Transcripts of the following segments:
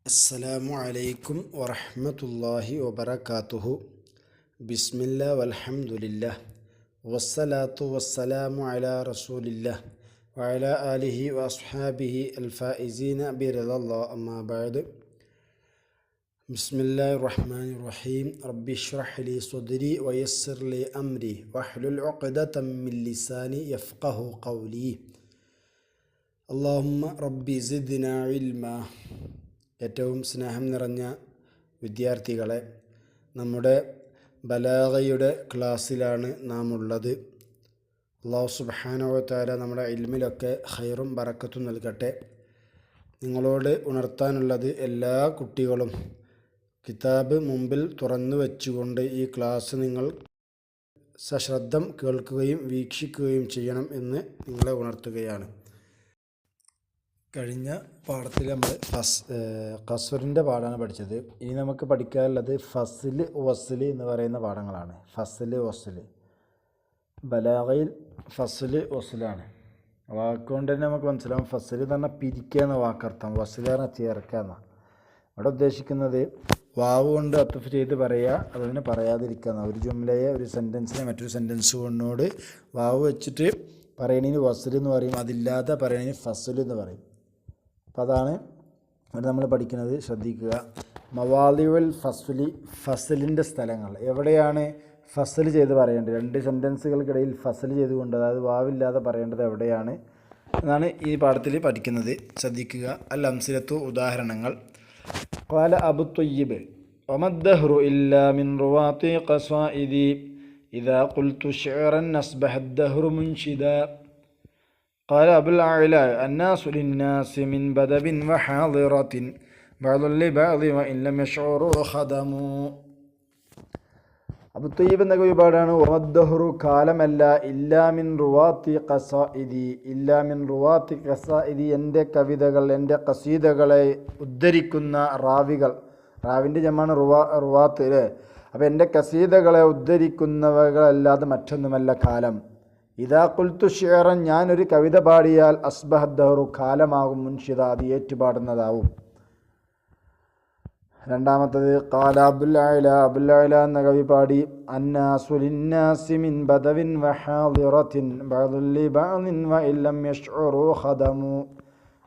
അസ്സലാമു അലൈക്കും വറഹ്മത്തുള്ളാഹി വബറകാതുഹു. ബിസ്മില്ലാ വൽഹംദുലില്ലാഹ് വസ്സലാത്തു വസ്സലാമു അലാ റസൂലില്ലാഹ് വഅലാ ആലിഹി വഅസ്ഹാബിഹി അൽഫായിസീന ബിറിളല്ലാഹ്. അമ്മാ ബഅദ്. ബിസ്മില്ലാഹിർ റഹ്മാനിർ റഹീം. റബ്ബി ഇശ്റഹ് ലി സ്വദ്രി വയസ്സിർ ലി അംരി വഹ്ലുൽ ഉഖ്ദതം മിൻ ലിസാനി യഫ്ഖഹു ഖൗലി. അല്ലാഹുമ്മ റബ്ബി സിദ്നാ ഇൽമാ. ഏറ്റവും സ്നേഹം നിറഞ്ഞ വിദ്യാർത്ഥികളെ, നമ്മുടെ ബലാഗയുടെ ക്ലാസ്സിലാണ് നാം ഉള്ളത്. അല്ലാഹു സുബ്ഹാനഹു വ തആല നമ്മുടെ ഇൽമിലൊക്കെ ഖൈറും ബറക്കത്തും നൽകട്ടെ. നിങ്ങളോട് ഉണർത്താനുള്ളത്, എല്ലാ കുട്ടികളും കിതാബ് മുമ്പിൽ തുറന്നു വെച്ചുകൊണ്ട് ഈ ക്ലാസ് നിങ്ങൾ സശ്രദ്ധം കേൾക്കുകയും വീക്ഷിക്കുകയും ചെയ്യണം എന്ന് നിങ്ങളെ ഉണർത്തുകയാണ്. കഴിഞ്ഞ പാഠത്തിൽ നമ്മൾ ഖസ്റിൻ്റെ പാഠമാണ് പഠിച്ചത്. ഇനി നമുക്ക് പഠിക്കാനുള്ളത് ഫസ്ൽ, വസ്ൽ എന്ന് പറയുന്ന പാഠങ്ങളാണ്. ഫസ്ൽ, വസ്ൽ. ബലാഗയിൽ ഫസ്ൽ, വസ്ലാണ്. വാക്കുകൊണ്ട് തന്നെ നമുക്ക് മനസ്സിലാവും. ഫസ്ൽ എന്ന് പറഞ്ഞാൽ പിരിക്കുക എന്ന വാക്കർത്ഥം, വസ്ൽ പറഞ്ഞാൽ ചേർക്കുക എന്നാണ്. ഇവിടെ ഉദ്ദേശിക്കുന്നത് വാവ് കൊണ്ട് അത്ഫ് ചെയ്ത് പറയുക, അതിന് പറയാതിരിക്കുക എന്നാണ്. ഒരു ജുംലയെ, ഒരു സെൻറ്റൻസിനെ മറ്റൊരു സെൻറ്റൻസ് കൊണ്ടോട് വാവ് വെച്ചിട്ട് പറയണതിന് വസ്ൽ എന്ന് പറയും, അതില്ലാതെ പറയണതിന് ഫസ്ൽ എന്ന് പറയും. അപ്പോൾ അതാണ് ഇവിടെ നമ്മൾ പഠിക്കുന്നത്. ശ്രദ്ധിക്കുക. മവാദിഉൽ ഫസ്ലി, ഫസ്ലിൻ്റെ സ്ഥലങ്ങൾ. എവിടെയാണ് ഫസ്ൽ ചെയ്ത് പറയേണ്ടത്? രണ്ട് സെൻറ്റൻസുകൾക്കിടയിൽ ഫസ്ൽ ചെയ്തുകൊണ്ട്, അതായത് വാവില്ലാതെ പറയേണ്ടത് എവിടെയാണ് എന്നാണ് ഈ പാഠത്തിൽ പഠിക്കുന്നത്. ശ്രദ്ധിക്കുക. അൽ അംസിലത്തു, ഉദാഹരണങ്ങൾ. ഖാല അബു ത്വയ്യിബ് വമദ്ദഹ്റു ഇല്ലാ മിൻ റുവാത്തി ഖസാഇദി ഇദാ ഖുൽതു ശിഅറൻ അസ്ബഹ അദ്ദഹ്റു മുൻഷിദാ. قال أبو الأعلى الناس للناس من بدب وحاضرة بعض لبعض وإن لم يشعروا خدموا. അബു ത്വയ്യിബ് എന്ന കവിപാടാണ്. വമദ്ദഹ്റു, കാലമല്ല, ഇല്ലാ മിൻ റുവാത്തി ഖസാഇദി, ഇല്ലാ മിൻ റുവാത്തി ഖസാഇദി, എൻ്റെ കവിതകൾ, എൻ്റെ ഖസീദകളെ ഉദ്ധരിക്കുന്ന റാവികൾ. റാവിൻ്റെ ജമാണ് റുവാത്ത് അല്ലേ? അപ്പോൾ എൻ്റെ ഖസീദകളെ ഉദ്ധരിക്കുന്നവകളല്ലാതെ മറ്റൊന്നുമല്ല കാലം. ഇദാ ഖുൽതു ശിഅറൻ, ഞാനൊരു കവിത പാടിയാൽ അസ്ബഹ ദഹ്റു, കാലമാകും, മുൻഷിദ, അത് ഏറ്റുപാടുന്നതാവും. രണ്ടാമത്തത് ഖാല അബുൽ അഅ്ല, അബുൽ അഅ്ല എന്ന കവി പാടി. അന്നാസു ലിന്നാസി മിൻ ബദവിൻ വഹാദിറത്തിൻ ബഅദുൽ ലിബഅദിൻ വഇൻ ലം യശ്ഉറു ഖദമു.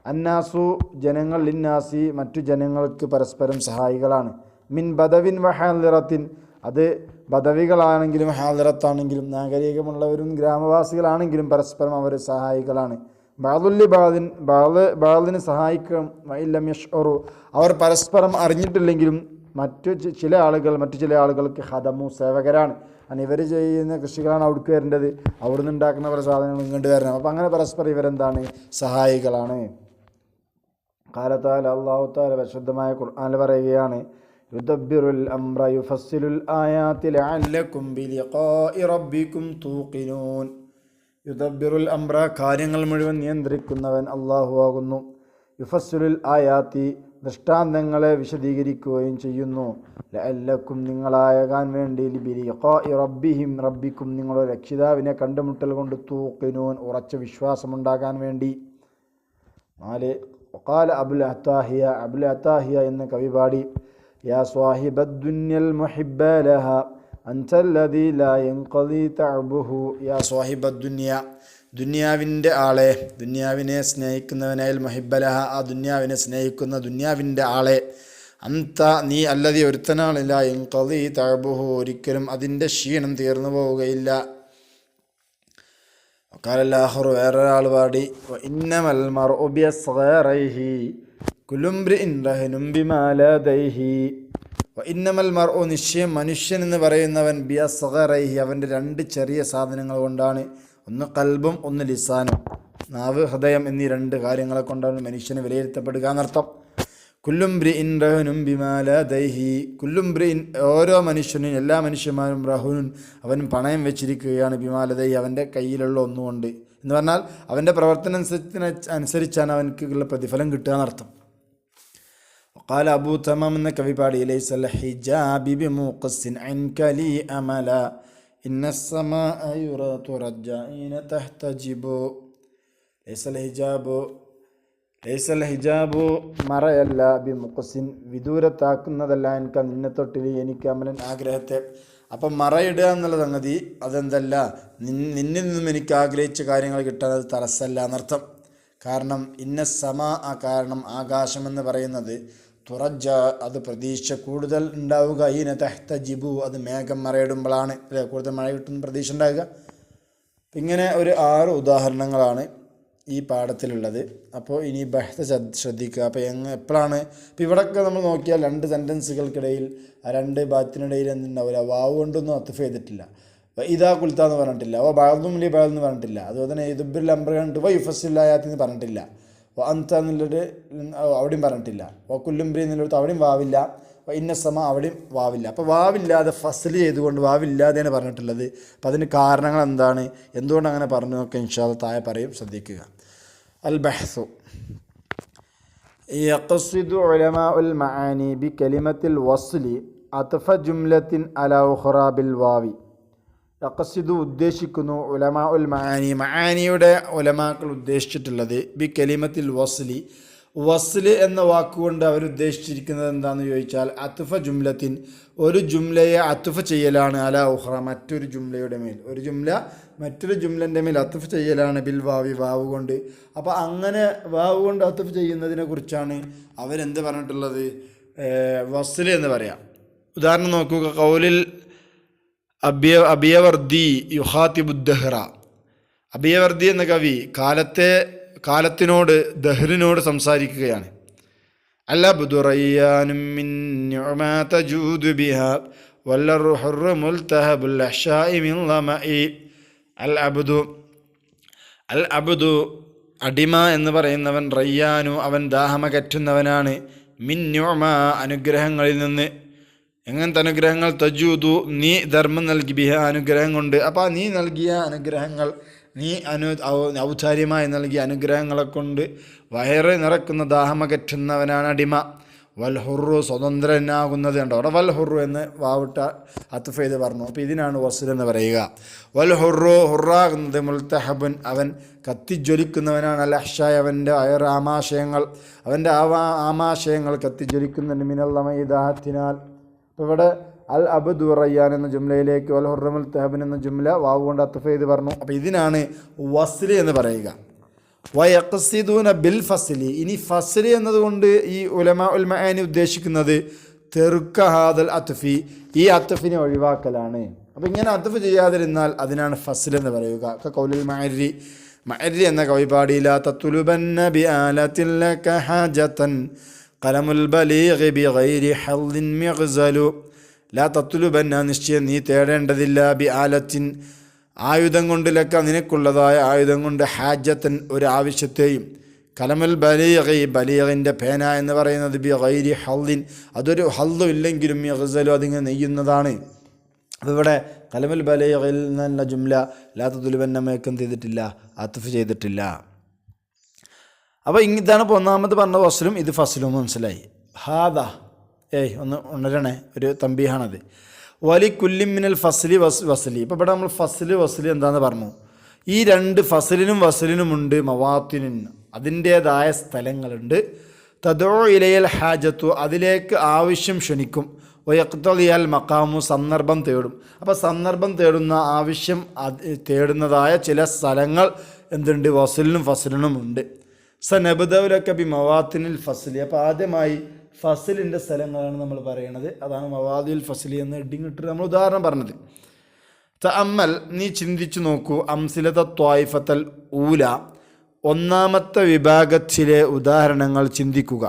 അന്നാസു, ജനങ്ങൾ, ലിന്നാസി, മറ്റു ജനങ്ങൾക്ക് പരസ്പരം സഹായികളാണ്. മിൻ ബദവിൻ വഹാദിറത്തിൻ, അത് ബദവികളാണെങ്കിലും ഹാദിറത്താണെങ്കിലും നാഗരികമുള്ളവരും ഗ്രാമവാസികളാണെങ്കിലും പരസ്പരം അവർ സഹായികളാണ്. ബഅദുൽ ബാദിൻ, ബാദിന് സഹായിക്കും. വഇല്ലം യശ്ഉറു, അവർ പരസ്പരം അറിഞ്ഞിട്ടില്ലെങ്കിലും മറ്റു ചില ആളുകൾക്ക് ഖദമു, സേവകരാണ്. കാരണം ഇവർ ചെയ്യുന്ന കൃഷികളാണ് അവിടേക്ക് വരേണ്ടത്, അവിടുന്ന് ഉണ്ടാക്കുന്ന പല സാധനങ്ങൾ ഇങ്ങോട്ട് വരണം. അപ്പോൾ അങ്ങനെ പരസ്പരം ഇവരെന്താണ്? സഹായികളാണ്. ഖാല തആല, അല്ലാഹു തആല പരിശുദ്ധമായ ഖുർആനിൽ പറയുകയാണ്, യുദബ്ബിറുൽ അംറ യുഫസ്സിലുൽ ആയാതി ലഅല്ലകും ബിലിഖാഇ റബ്ബികും തൂഖിനൂൻ. യുദബ്ബിറുൽ അംറ, കാര്യങ്ങൾ മുഴുവൻ നിയന്ത്രിക്കുന്നവൻ അല്ലാഹു ആകുന്നു. യുഫസ്സിലുൽ ആയാതി, ദൃഷ്ടാന്തങ്ങളെ വിശദീകരിക്കുകയും ചെയ്യുന്നു. ലഅല്ലകും, നിങ്ങളാകാൻ വേണ്ടി, ബിലിഖാഇ റബ്ബിക്കും, നിങ്ങളുടെ രക്ഷിതാവിനെ കണ്ടുമുട്ടൽ കൊണ്ട്, തൂഖിനൂൻ, ഉറച്ച വിശ്വാസമുണ്ടാകാൻ വേണ്ടി. 4. വഖാല അബുൽ അത്താഹിയ, അബുൽ അത്താഹിയ എന്ന കവി പാടി. യാ സ്വാഹിബദ് ദുനിയൽ മുഹിബ്ബ ലഹാ അൻതല്ലദീ ലാ യൻഖദി തഅബുഹു. യാ സ്വാഹിബദ് ദുനിയ, ദുനിയാവിൻ്റെ ആളെ, ദുനിയാവിനെ സ്നേഹിക്കുന്നവനായ, മുഹിബ്ബ ലഹാ, ആ ദുനിയാവിനെ സ്നേഹിക്കുന്ന ദുനിയാവിൻ്റെ ആളെ. അന്ത, നീ, അല്ലദീ, ഒരുത്തനാണ്, ലാ യൻഖദി തഅബുഹു, ഒരിക്കലും അതിൻ്റെ ക്ഷീണം തീർന്നു പോവുകയില്ല. വഖാല ആഖിറു, വേറൊരാൾ പാടി. വഇന്നമൽ മർഉ ബിഅസ്ഗാരിഹി കുല്ലു ഇംറിഇൻ റഹനും ബിമാ ലദൈഹി. വഇന്നമൽ മർഉ, നിശ്ചയം മനുഷ്യൻ എന്ന് പറയുന്നവൻ, ബിഅസ്ഗാരിഹി, അവൻ്റെ രണ്ട് ചെറിയ സാധനങ്ങൾ കൊണ്ടാണ്. ഒന്ന് കൽബും, ഒന്ന് ലിസാനും. നാവ്, ഹൃദയം എന്നീ രണ്ട് കാര്യങ്ങളെ കൊണ്ടാണ് മനുഷ്യന് വിലയിരുത്തപ്പെടുക എന്നർത്ഥം. കുല്ലു ഇംറിഇൻ റഹനും ബിമാ ലദൈഹി, കുല്ലു ഇംറിഇൻ, ഓരോ മനുഷ്യനും, എല്ലാ മനുഷ്യന്മാരും, റഹുനുൻ, അവൻ പണയം വെച്ചിരിക്കുകയാണ്, ബിമാ ലദൈഹി, അവൻ്റെ കയ്യിലുള്ള ഒന്നുകൊണ്ട്. എന്ന് പറഞ്ഞാൽ അവൻ്റെ പ്രവർത്തനം അനുസരിച്ചാണ് അവനക്കുള്ള പ്രതിഫലം കിട്ടുക എന്നർത്ഥം. ഖാല അബൂ തമാം എന്ന കവി പാടി. ലൈസൽ ഹിജാബി ബിമുഖസ്സിൻ അൻക ലി അമല ഇന്നസ്സമാഅ യുറാതു റജാഇന തഹ്തജിബു. ലൈസൽ ഹിജാബു, ലൈസൽ ഹിജാബു മറയല്ല ബി മുഖസിൻ വിദൂരത്താക്കുന്നതല്ല എനിക്ക് നിന്നെ തൊട്ടിൽ എനിക്ക് അമലൻ ആഗ്രഹത്തെ. അപ്പം മറയിടുക എന്നുള്ള സംഗതി അതെന്തല്ല, നിന്നിൽ നിന്നും എനിക്ക് ആഗ്രഹിച്ച കാര്യങ്ങൾ കിട്ടാൻ അത് തടസ്സമല്ല എന്നർത്ഥം. കാരണം ഇന്ന കാരണം ആകാശമെന്ന് പറയുന്നത് തുറജ അത് പ്രതീക്ഷ കൂടുതൽ ഉണ്ടാവുക, ഈന തഹ്തജിബു അത് മേഘം മറയിടുമ്പോഴാണ് അല്ലേ കൂടുതൽ മഴ കിട്ടുന്ന പ്രതീക്ഷ ഉണ്ടാവുക. ഇങ്ങനെ ഒരു 6 ഉദാഹരണങ്ങളാണ് ഈ പാഠത്തിലുള്ളത്. അപ്പോൾ ഇനി ബഹ്ത ശ്രദ്ധിക്കുക. അപ്പോൾ എപ്പോഴാണ് ഇപ്പോൾ ഇവിടെയൊക്കെ നമ്മൾ നോക്കിയാൽ 2 സെൻറ്റൻസുകൾക്കിടയിൽ 2 ബാത്തിനിടയിൽ എന്തുണ്ടാവില്ല, വാവ് കൊണ്ടൊന്നും അത്ഫ് ചെയ്തിട്ടില്ല. ഇതാ കുൽത്താന്ന് പറഞ്ഞിട്ടില്ല, ബാദും ലി ബാദ് എന്ന് പറഞ്ഞിട്ടില്ല. അതുപോലെ തന്നെ ഇതുബിൽ അംബർ കണ്ടിട്ട് യുഫസില്ലായാത്തിന്ന് പറഞ്ഞിട്ടില്ല. അന്ത എന്നുള്ളൊരു അവിടെയും പറഞ്ഞിട്ടില്ല. കുല്ലുംബ്രി എന്നുള്ളത് അവിടെയും വാവില്ല. ഇന്ന സമ അവിടെയും വാവില്ല. അപ്പോൾ വാവില്ലാതെ ഫസൽ ചെയ്തുകൊണ്ട് വാവില്ലാതെയാണ് പറഞ്ഞിട്ടുള്ളത്. അപ്പോൾ അതിന് കാരണങ്ങൾ എന്താണ്, എന്തുകൊണ്ട് അങ്ങനെ പറഞ്ഞു എന്നൊക്കെ ഇൻഷാ അല്ലാഹ് താഴെ പറയും, ശ്രദ്ധിക്കുക. അൽ ബഹ്സു യഖ്സിദു ഉലമാഉൽ മആനി ബി കലിമത്തിൽ വസ്ലി അത്ഫ ജുംലത്തിൻ അലാ ഉഖ്റാ ബിൽ വാവി. യഖ്സിദു ഉദ്ദേശിക്കുന്നു, ഉലമാഉൽ മആനി മആനിയുടെ ഉലമാക്കൾ ഉദ്ദേശിച്ചിട്ടുള്ളത് ബി കലിമത്തിൽ വസ്ലി വസ്ല് എന്ന വാക്കുകൊണ്ട് അവരുദ്ദേശിച്ചിരിക്കുന്നത് എന്താണെന്ന് ചോദിച്ചാൽ അത്ഫ ജുംലത്തിൻ ഒരു ജുംലയെ അത്ഫ് ചെയ്യലാണ് അല ഉഖ്റ മറ്റൊരു ജുംലയുടെ മേൽ, ഒരു ജുംല മറ്റൊരു ജുംലൻ്റെ മേൽ അത്ഫ് ചെയ്യലാണ് ബിൽ വാവി വാവ് കൊണ്ട്. അപ്പോൾ അങ്ങനെ വാവ് കൊണ്ട് അത്ഫ് ചെയ്യുന്നതിനെ കുറിച്ചാണ് അവരെന്ത് പറഞ്ഞിട്ടുള്ളത്, വസ്ല് എന്ന് പറയാം. ഉദാഹരണം നോക്കുക, ഖൗലിൽ അബിയവർദി യുഹാത്തിബുദ്ദഹ്റ. അബിയവർദി എന്ന കവി കാലത്തിനോട് ദഹ്റിനോട് സംസാരിക്കുകയാണ്. അൽ അബ്ദു റയ്യാനും മിൻ നിഅമാ തജൂദു ബിഹാ വല്ലർഹുർ മുൽതഹബുൽ അഹ്ശാഇ മിൻ ലമഇ. അൽ അബ്ദു അടിമ എന്ന് പറയുന്നവൻ, റയ്യാനു അവൻ ദാഹമകറ്റുന്നവനാണ്, മിൻ നിഅമാ അനുഗ്രഹങ്ങളിൽ നിന്ന്. എങ്ങനത്തെ അനുഗ്രഹങ്ങൾ, തജൂദു നീ ധർമ്മം നൽകി, ബിഹ അനുഗ്രഹം കൊണ്ട്. അപ്പോൾ നീ നൽകിയ അനുഗ്രഹങ്ങൾ, നീ ഔദാര്യമായി നൽകിയ അനുഗ്രഹങ്ങളെ കൊണ്ട് വയറ് നിറക്കുന്ന ദാഹമകറ്റുന്നവനാണ് അടിമ. വൽഹുറു സ്വതന്ത്രനാകുന്നത് കണ്ടോ, അവിടെ വൽഹുറു എന്ന് വാവിട്ട അത്ഫ് ചെയ്ത് പറഞ്ഞു. അപ്പോൾ ഇതിനാണ് വസ്ൽ എന്ന് പറയുക. വൽഹുറു ഹുറാകുന്നത് മുൽത്തഹബുൻ അവൻ കത്തിജ്വലിക്കുന്നവനാണ്. അൽ അഹ്ശായ അവൻ്റെ ആമാശയങ്ങൾ, അവൻ്റെ ആമാശയങ്ങൾ കത്തിജ്വലിക്കുന്നുണ്ട്. മിനൽ ലമഇ ദാഹത്തിനാൽ. അപ്പോൾ ഇവിടെ അൽ അബ്ദു റയ്യാൻ എന്ന ജുംലയിലേക്ക് വൽ ഹുർമുൽ തഹബിൻ എന്ന ജുംല വാവ് കൊണ്ട് അത്ഫ് ചെയ്ത് പറഞ്ഞു. അപ്പോൾ ഇതിനാണ് വസ്ല് എന്ന് പറയുക. വയഖ്സിദൂന ബിൽ ഫസ്ലി. ഇനി ഫസ്ലി എന്നതുകൊണ്ട് ഈ ഉലമാഉൽ മആനി ഉദ്ദേശിക്കുന്നത് തെറുക്ക ഹാദൽ അത്ഫി, ഈ അത്ഫിനെ ഒഴിവാക്കലാണ്. അപ്പോൾ ഇങ്ങനെ അത്ഫ് ചെയ്യാതിരുന്നാൽ അതിനാണ് ഫസ്ൽ എന്ന് പറയുക. ഖൗലുൽ മഅരി എന്ന കവി പാടി, ലാ തത്ലുബന്ന ബി ആലത്തിൻ ലക ഹാജതൻ ഖലമുൽ ബലീഗ് ബിഗൈരി ഹദ്ദിൻ മിഗ്സലു. ലാ തത്ലുബന്ന നിശ്ചയം നീ തേടേണ്ടതില്ല, ബി ആലത്തിൻ ആയുധം കൊണ്ട്, ലക്ക നിനക്കുള്ളതായ ആയുധം കൊണ്ട്, ഹാജത്തൻ ഒരു ആവശ്യത്തെയും, കലമൽ ബലീഗ് ബലീഗിൻ്റെ പേന എന്ന് പറയുന്നത് ബി ഗൈരി ഹദ്ദിൻ അതൊരു ഹദ്ദും ഇല്ലെങ്കിലും മിഗ്സലു അതിങ്ങനെ നെയ്യുന്നതാണ്. അപ്പോൾ ഇവിടെ കലമൽ ബലീഗിൽ നിന്നുള്ള ജുംല ലാ തത്ലുബന്ന മേക്കം ചെയ്തിട്ടില്ല, അത്ഫ് ചെയ്തിട്ടില്ല. അപ്പോൾ ഇതാണ് ഇപ്പോൾ ഒന്നാമത് പറഞ്ഞ വസ്ലും, ഇത് ഫസ്ലും. മനസ്സിലായി? ഹാദ ഒന്ന് ഉണരണേ, ഒരു തമ്പീഹാണത്. വലി കുല്ലിമിനൽ ഫസ്ലി വസ്ലി. ഇപ്പോൾ ഇവിടെ നമ്മൾ വസ്ലി എന്താണെന്ന് പറഞ്ഞു. ഈ 2 ഫസ്ലിനും വസ്ലിനുമുണ്ട് മവാത്തിനും അതിൻ്റേതായ സ്ഥലങ്ങളുണ്ട്. തദോ ഇലയൽ ഹാജത്തു അതിലേക്ക് ആവശ്യം ക്ഷണിക്കും. വയഖ്തളിയൽ മഖാമു സന്ദർഭം തേടും. അപ്പോൾ സന്ദർഭം തേടുന്ന ആവശ്യം തേടുന്നതായ ചില സ്ഥലങ്ങൾ എന്തുണ്ട്, വസ്ലിനും ഫസ്ലിനും ഉണ്ട്. സനബ്ദൗലക ബി മവാത്തിനിൽ ഫസ്ലി. അപ്പോൾ ആദ്യമായി ഫസ്ലിൻ്റെ സ്ഥലങ്ങളാണ് നമ്മൾ പറയുന്നത്. അതാണ് മവാദിൽ ഫസ്ലി എന്ന് ഹെഡിങ് ഇട്ടിട്ട് നമ്മൾ ഉദാഹരണം പറഞ്ഞത്. തഅമ്മൽ നീ ചിന്തിച്ചു നോക്കൂ, അംസിലത ത്വായിഫത്തൽ ഊല ഒന്നാമത്തെ വിഭാഗത്തിലെ ഉദാഹരണങ്ങൾ ചിന്തിക്കുക.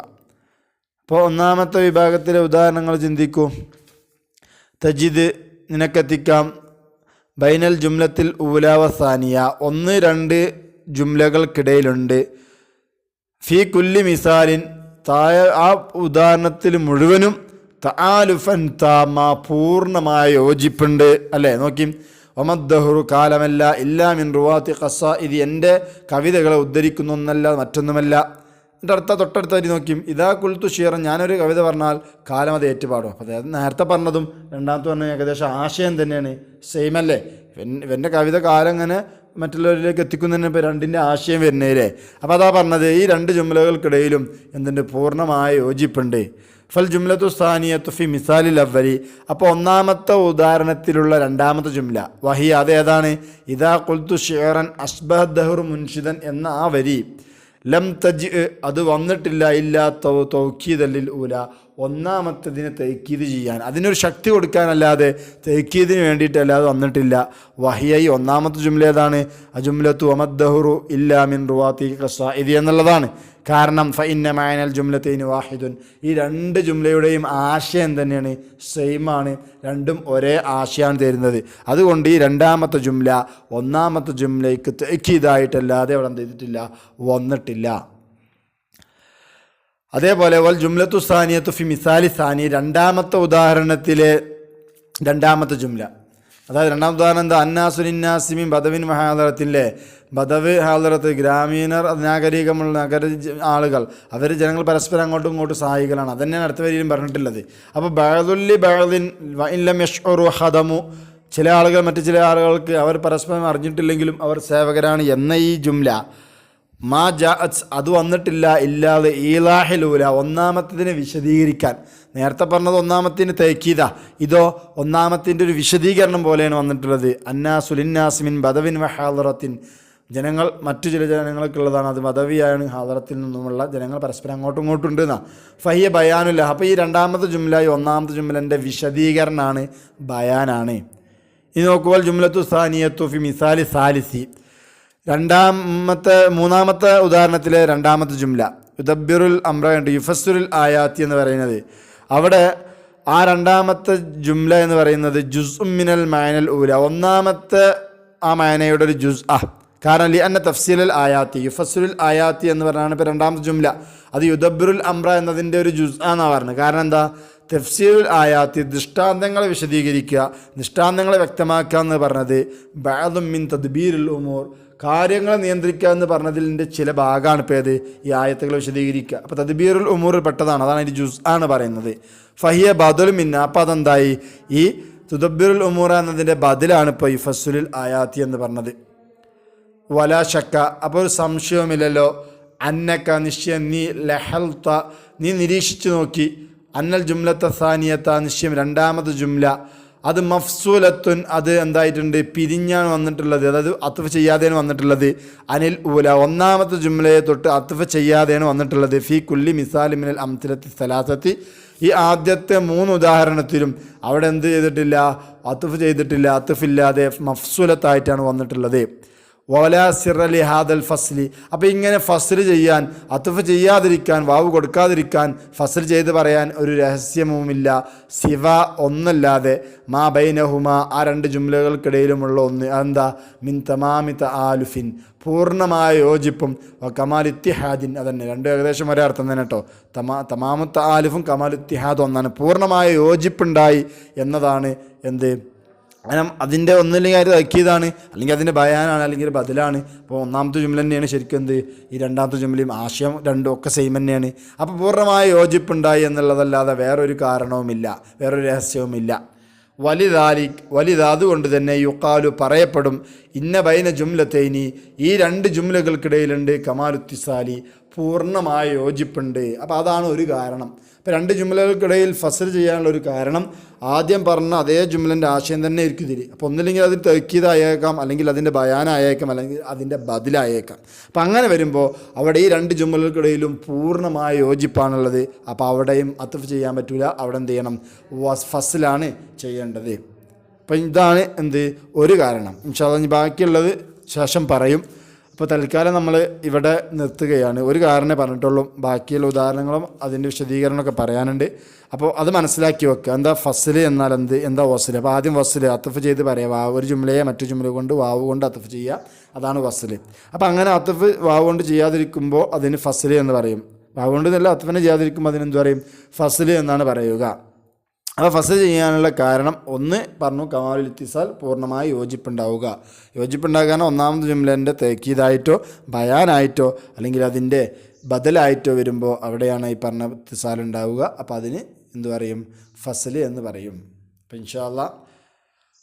അപ്പോൾ ഒന്നാമത്തെ വിഭാഗത്തിലെ ഉദാഹരണങ്ങൾ ചിന്തിക്കൂ. തജിദ് നിനക്കെത്തിക്കാം, ബൈനൽ ജുംലത്തിൽ ഊല വസാനിയ 1-2 ജുംലകൾക്കിടയിലുണ്ട്. ഫി കുല്ലി മിസാലിൻ താഴെ ആ ഉദാഹരണത്തിൽ മുഴുവനും തആലുഫൻ താമ പൂർണ്ണമായ യോജിപ്പുണ്ട് അല്ലേ. നോക്കി, ഒമദ്ദഹുറു കാലമല്ല, ഇല്ലാ മിൻ റുവാത്തി ഖസാഇദി എൻ്റെ കവിതകളെ ഉദ്ധരിക്കുന്ന ഒന്നല്ല മറ്റൊന്നുമല്ല. എൻ്റെ തൊട്ടടുത്ത വരി നോക്കിയും, ഇതാ കുൽത്തു ഷീറൻ ഞാനൊരു കവിത പറഞ്ഞാൽ കാലം അത് ഏറ്റുപാടും. അപ്പോൾ അതായത് നേരത്തെ പറഞ്ഞതും രണ്ടാമത്തെ പറഞ്ഞ ഏകദേശം ആശയം തന്നെയാണ്, സെയിം അല്ലേ. എൻ്റെ കവിത കാലം ഇങ്ങനെ മറ്റുള്ളവരിലേക്ക് എത്തിക്കുന്നതിന് ഇപ്പോൾ രണ്ടിൻ്റെ ആശയം വരുന്നതിലേ. അപ്പോൾ അതാ പറഞ്ഞത് ഈ രണ്ട് ജുംലകൾക്കിടയിലും എന്തുണ്ട്, പൂർണ്ണമായ യോജിപ്പുണ്ട്. ഫൽ ജുംലത്തു സ്ഥാനിയത്തു ഫി മിസാലിൽ അവലി, അപ്പോൾ ഒന്നാമത്തെ ഉദാഹരണത്തിലുള്ള രണ്ടാമത്തെ ജുംല വഹി അതേതാണ്, ഇദാ ഖുൽതു ഷിഅറൻ അസ്ബഹ ദഹ്റു മുൻഷിദൻ എന്ന ആ വരി ലം തജ് അത് വന്നിട്ടില്ല ഇല്ലാ തൗക്കീദല്ലിൽ ഊല, ഒന്നാമത്തതിന് തൗക്കീദ് ചെയ്യാൻ, അതിനൊരു ശക്തി കൊടുക്കാനല്ലാതെ തൗക്കീദിന് വേണ്ടിയിട്ടല്ലാതെ വന്നിട്ടില്ല. വഹിയായി ഒന്നാമത്തെ ജുംല ഏതാണ്, അജുംലത്തു വമദ്ദഹുറു ഇല്ലാ മിൻ റുവാത്തി ഖസാഇദി എന്നുള്ളതാണ്. കാരണം ഫഇന്ന മഅനൽ ജുംലത്തൈനി വാഹിദുൻ, ഈ രണ്ട് ജുംലയുടെയും ആശയം തന്നെയാണ്, സെയിമാണ്, രണ്ടും ഒരേ ആശയമാണ് തരുന്നത്. അതുകൊണ്ട് ഈ രണ്ടാമത്തെ ജുംല ഒന്നാമത്തെ ജുംലയ്ക്ക് തഅക്കീദായിട്ടല്ലാതെ അവിടെ എന്ത് ചെയ്തിട്ടില്ല, വന്നിട്ടില്ല. അതേപോലെ വൽ ജുംലത്തു സാനിയത്തു ഫി മിസാലി സാനി, രണ്ടാമത്തെ ഉദാഹരണത്തിലെ രണ്ടാമത്തെ ജുംല, അതായത് രണ്ടാമത്തെ ഉദാഹരണം എന്താ, അന്നാസുലിന്നാസിമിൻ ബദവിൻ മഹാദറത്തിലെ ബദവ് ഹാദറത്ത്, ഗ്രാമീണർ നാഗരികമുള്ള നഗര ആളുകൾ, അവർ ജനങ്ങൾ പരസ്പരം അങ്ങോട്ടും ഇങ്ങോട്ടും സഹായികളാണ്. അതന്നെയാണ് അടുത്ത വരിയിലും പറഞ്ഞിട്ടുള്ളത്. അപ്പോൾ ബഅദുല്ലി ബഅദിൻ വഇല്ലം യശ്ഉറു ഖദമു, ചില ആളുകൾ മറ്റു ചില ആളുകൾക്ക് അവർ പരസ്പരം അറിഞ്ഞിട്ടില്ലെങ്കിലും അവർ സേവകരാണ് എന്ന ഈ ജുംല മാ ജാഅത്ത് അത് വന്നിട്ടില്ല ഇല്ലാതെ ഈലാഹിലൂല, ഒന്നാമത്തതിനെ വിശദീകരിക്കാൻ. നേരത്തെ പറഞ്ഞത് ഒന്നാമത്തിന് തേക്കീത, ഇതോ ഒന്നാമത്തിൻ്റെ ഒരു വിശദീകരണം പോലെയാണ് വന്നിട്ടുള്ളത്. അന്നാസുലിന്നാസിമിൻ ബദവിൻ വഹാദറത്തിൻ, ജനങ്ങൾ മറ്റു ചില ജനങ്ങൾക്കുള്ളതാണ്, അത് ബദവിയാണ്, ഹാദറത്തിൽ നിന്നുമുള്ള ജനങ്ങൾ പരസ്പരം അങ്ങോട്ടും ഇങ്ങോട്ടും ഉണ്ട് എന്നാ. ഫഹിയ ബയാനുല്ല, അപ്പോൾ ഈ രണ്ടാമത്തെ ജുംല ഈ ഒന്നാമത്തെ ജുംലൻ്റെ വിശദീകരണമാണ്, ബയാനാണ്. ഇനി നോക്കുമ്പോൾ ജുംലത്തു സാനിയത്തു ഫി മിസാലി സാലിസി, മൂന്നാമത്തെ ഉദാഹരണത്തിലെ രണ്ടാമത്തെ ജുംല യുദബ്ബിറുൽ അംറ ഉണ്ട്, യുഫസ്സിറുൽ ആയാത്തി എന്ന് പറയുന്നത്. അവിടെ ആ രണ്ടാമത്തെ ജുംല എന്ന് പറയുന്നത് ജുസ്ഉം മിനൽ മഅനൽ ഊല, ഒന്നാമത്തെ ആ മഅനയുടെ ഒരു ജുസ് കാരണം ലി അന്ന തഫ്സീലുൽ ആയാത്തി യുഫസ്സിറുൽ ആയാത്തി എന്ന് പറഞ്ഞാണ് ഇപ്പോൾ രണ്ടാമത്തെ ജുംല. അത് യുദബ്ബിറുൽ അംറ എന്നതിൻ്റെ ഒരു ജുസ് എന്നാണ് പറഞ്ഞത്. കാരണം എന്താ, തഫ്സീലുൽ ആയാത്തി ദൃഷ്ടാന്തങ്ങളെ വിശദീകരിക്കുക, ദൃഷ്ടാന്തങ്ങളെ വ്യക്തമാക്കുക എന്ന് പറഞ്ഞത് ബഅദും മിൻ തദ്ബീറുൽ ഉമൂർ, കാര്യങ്ങളെ നിയന്ത്രിക്കുക എന്ന് പറഞ്ഞതിൻ്റെ ചില ഭാഗമാണ് ഇപ്പോൾ ഏത്, ഈ ആയത്തുകൾ വിശദീകരിക്കുക. അപ്പോൾ തദ്ബീറുൽ ഉമൂറിൽ പെട്ടതാണ്, അതാണ് ഈ ജുസ് ആണ് പറയുന്നത്. ഫഹിയ ബദുൽ മിന്ന, അപ്പോൾ അതെന്തായി, ഈ തുദബ്ബിറുൽ ഉമൂറ എന്നതിൻ്റെ ബദലാണ് ഇപ്പോൾ യുഫസ്സിലുൽ ആയാത്തി എന്ന് പറഞ്ഞത്. വലാ ശക്ക, അപ്പോൾ ഒരു സംശയവുമില്ലല്ലോ, അന്നക്ക നിശ്ചയം നീ ലഹൽത്ത നീ നിരീക്ഷിച്ചു നോക്കി, അന്നൽ ജുംലത്ത സാനിയത്ത നിശ്ചയം രണ്ടാമത്തെ ജുംല അത് മഫ്സൂലത്തുൻ അത് എന്തായിട്ടുണ്ട്, പിരിഞ്ഞാണ് വന്നിട്ടുള്ളത്, അതായത് അത്ഫ് ചെയ്യാതെയാണ് വന്നിട്ടുള്ളത്. അനിൽ ഊല ഒന്നാമത്തെ ജുംലയെ തൊട്ട് അത്ഫ് ചെയ്യാതെയാണ് വന്നിട്ടുള്ളത്. ഫി കുല്ലി മിസാലി മിനൽ അംതിലത്തി സലാസത്തി, ഈ ആദ്യത്തെ 3 ഉദാഹരണത്തിലും അവിടെ എന്ത് ചെയ്തിട്ടില്ല, അത്ഫ് ചെയ്തിട്ടില്ല, അത്ഫില്ലാതെ മഫ്സൂലത്തായിട്ടാണ് വന്നിട്ടുള്ളത്. വലാ സിറലി ഹാദൽ ഫസ്ലി, അപ്പോൾ ഇങ്ങനെ ഫസ്ൽ ചെയ്യാൻ, അത്ഫ് ചെയ്യാതിരിക്കാൻ, വാവ് കൊടുക്കാതിരിക്കാൻ, ഫസ്ൽ ചെയ്ത് പറയാൻ ഒരു രഹസ്യവുമില്ല, സിവ ഒന്നല്ലാതെ മാ ബൈനഹുമ ആ രണ്ട് ജുംലകൾക്കിടയിലുമുള്ള ഒന്ന്, അതെന്താ, മിൻ തമാമി തആലുഫിൻ പൂർണ്ണമായ യോജിപ്പും, കമാൽ ഇത്തിഹാദിൻ അതന്നെ, രണ്ടും ഏകദേശം ഒരേ അർത്ഥം തന്നെ കേട്ടോ. തമാമു തആലുഫും കമാൽ ഇത്തിഹാദും ഒന്നാണ്, പൂർണ്ണമായ യോജിപ്പുണ്ടായി എന്നതാണ് എന്ത്, കാരണം അതിൻ്റെ ഒന്നില്ലെങ്കിൽ അത് തക്കീതാണ്, അല്ലെങ്കിൽ അതിൻ്റെ ബയാനാണ്, അല്ലെങ്കിൽ ബദലാണ്. അപ്പോൾ ഒന്നാമത്തെ ജുംല തന്നെയാണ് ശരിക്കും എന്ത്, ഈ രണ്ടാമത്തെ ജുംലയും ആശയം രണ്ടും ഒക്കെ സെയിം തന്നെയാണ്. അപ്പോൾ പൂർണ്ണമായ യോജിപ്പുണ്ടായി എന്നുള്ളതല്ലാതെ വേറൊരു കാരണവുമില്ല, വേറൊരു രഹസ്യവുമില്ല. അതുകൊണ്ട് തന്നെ യുക്കാലു പറയപ്പെടും, ഇന്ന ബൈന ജുംലത്തൈനി ഈ രണ്ട് ജുംലകൾക്കിടയിലുണ്ട് കമാലുത്തിസാലി പൂർണ്ണമായ യോജിപ്പുണ്ട്. അപ്പോൾ അതാണ് ഒരു കാരണം. ഇപ്പോൾ രണ്ട് ജുംലകൾക്കിടയിൽ ഫസ്ൽ ചെയ്യാനുള്ള ഒരു കാരണം ആദ്യം പറഞ്ഞ അതേ ജുംലൻ്റെ ആശയം തന്നെ ആയിരിക്കും ഇതിൽ. അപ്പോൾ ഒന്നില്ലെങ്കിൽ അത് തൗക്കീദായേക്കാം, അല്ലെങ്കിൽ അതിൻ്റെ ബയാനായേക്കാം, അല്ലെങ്കിൽ അതിൻ്റെ ബദലായേക്കാം. അപ്പം അങ്ങനെ വരുമ്പോൾ അവിടെ ഈ രണ്ട് ജുംലകൾക്കിടയിലും പൂർണ്ണമായ യോജിപ്പാണുള്ളത്. അപ്പോൾ അവിടെയും അത്ഫ് ചെയ്യാൻ പറ്റില്ല, അവിടെ എന്ത് ചെയ്യണം, ഫസ്ലാണ് ചെയ്യേണ്ടത്. അപ്പം ഇതാണ് എന്ത് ഒരു കാരണം. ഇൻഷാ അല്ലാഹ് ഇനി ബാക്കിയുള്ളത് ശേഷം പറയും. അപ്പോൾ തൽക്കാലം നമ്മൾ ഇവിടെ നിർത്തുകയാണ്. ഒരു കാരണമേ പറഞ്ഞിട്ടുള്ളൂ, ബാക്കിയുള്ള ഉദാഹരണങ്ങളും അതിൻ്റെ വിശദീകരണമൊക്കെ പറയാനുണ്ട്. അപ്പോൾ അത് മനസ്സിലാക്കി വെക്കുക. എന്താ ഫസ്ൽ എന്നാൽ എന്ത്, എന്താ വസ്ൽ. അപ്പോൾ ആദ്യം വസ്ൽ അത്ഫ് ചെയ്ത് പറയാം, വാവ് ഒരു ജുംലയെ മറ്റു ജുംല കൊണ്ട് വാവ് കൊണ്ട് അത്ഫ് ചെയ്യുക, അതാണ് വസ്ൽ. അപ്പോൾ അങ്ങനെ അത്ഫ് വാവ് കൊണ്ട് ചെയ്യാതിരിക്കുമ്പോൾ അതിന് ഫസ്ൽ എന്ന് പറയും. വാവ് കൊണ്ട് നല്ല അത്ഫിനെ ചെയ്യാതിരിക്കുമ്പോൾ അതിനെന്ത് പറയും, ഫസ്ൽ എന്നാണ് പറയുക. അപ്പോൾ ഫസ്ൽ ചെയ്യാനുള്ള കാരണം ഒന്ന് പറഞ്ഞു, കമാലുൽ ഇത്തിസാൽ പൂർണ്ണമായി യോജിപ്പുണ്ടാവുക. യോജിപ്പുണ്ടാകാൻ ഒന്നാമത് ജുംലൻ്റെ തേക്കീദായിട്ടോ ബയാനായിട്ടോ അല്ലെങ്കിൽ അതിൻ്റെ ബദലായിട്ടോ വരുമ്പോൾ അവിടെയാണ് ഈ പറഞ്ഞ ഇത്തിസാൽ ഉണ്ടാവുക. അപ്പോൾ അതിന് എന്ത് പറയും, ഫസ്ൽ എന്ന് പറയും. അപ്പോൾ ഇൻഷാ അല്ലാഹ്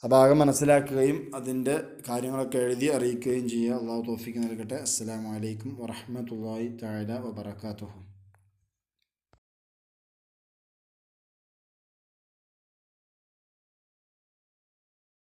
ആ ഭാഗം മനസ്സിലാക്കുകയും അതിൻ്റെ കാര്യങ്ങളൊക്കെ എഴുതി അറിയിക്കുകയും ചെയ്യുക. അള്ളാഹു തൗഫീഖ് നൽകട്ടെ. അസ്സലാമു അലൈക്കും വറഹ്മത്തുള്ളാഹി തആല വബറകാതുഹു.